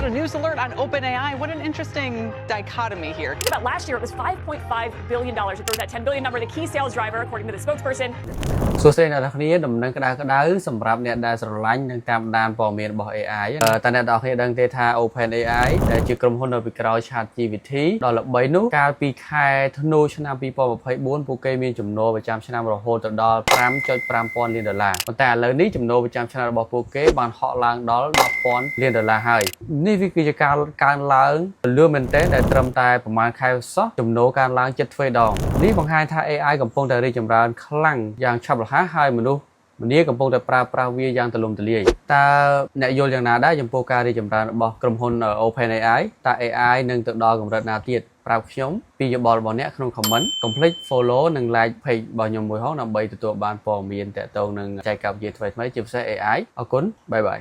got a news alert on OpenAI. What an interesting dichotomy here. About last year, it was $5.5 billion. If there was that $10 billion number, the key sales driver, according to the spokesperson. សួស្តីអ្នកនរគ្នាដំណឹងក្តៅសម្រាប់អ្នកដែលស្រឡាញ់នឹងតាមដានព័ត៌មានរបស់ AI តើអ្នកនរគ្នាដឹងទេថា OpenAI ដែលជាក្រុមហ៊ុននៅពីក្រោយ ChatGPT ដ៏ល្បីនោះកាលពីខែធ្នូឆ្នាំ2024ពួកគេមានចំណូលប្រចាំឆ្នាំរហូតដល់ $5.5 ពាន់លានដុល្លារប៉ុន្តែឥឡូវនេះចំណូលប្រចាំឆ្នាំរបស់ពួកគេបានហក់ឡើងដល់ $10,000 លានដុល្លារហើយនេះវាគឺជាការកើនឡើងលឿនមែនទែនដែលត្រឹមតែប្រហែលខែសោះចំណូលកើនឡើង7ទ្វេដងនេះបង្ហាញថា AI កំពុងតែរីកចម្រើនខ្លាំងយ៉ាងឆាប់រហ័សហើយមនុស្សម្នាកំពុងតែប្រើប្រាស់វាយ៉ាងទូលំទូលាយតើអ្នកយល់យ៉ាងណាដែរចំពោះការរីកចម្រើនរបស់ក្រុមហ៊ុន OpenAI តើ AI នឹងទៅដល់កម្រិតណាទៀតប្រាប់ខ្ញុំពីយោបល់របស់អ្នកក្នុង comment កុំភ្លេច follow និង like page របស់ខ្ញុំមួយផងដើម្បីទទួលបានព័ត៌មានទាក់ទងនឹងចែកការវិទ្យាថ្មីៗជាពិសេស AI អរគុណបាយបាយ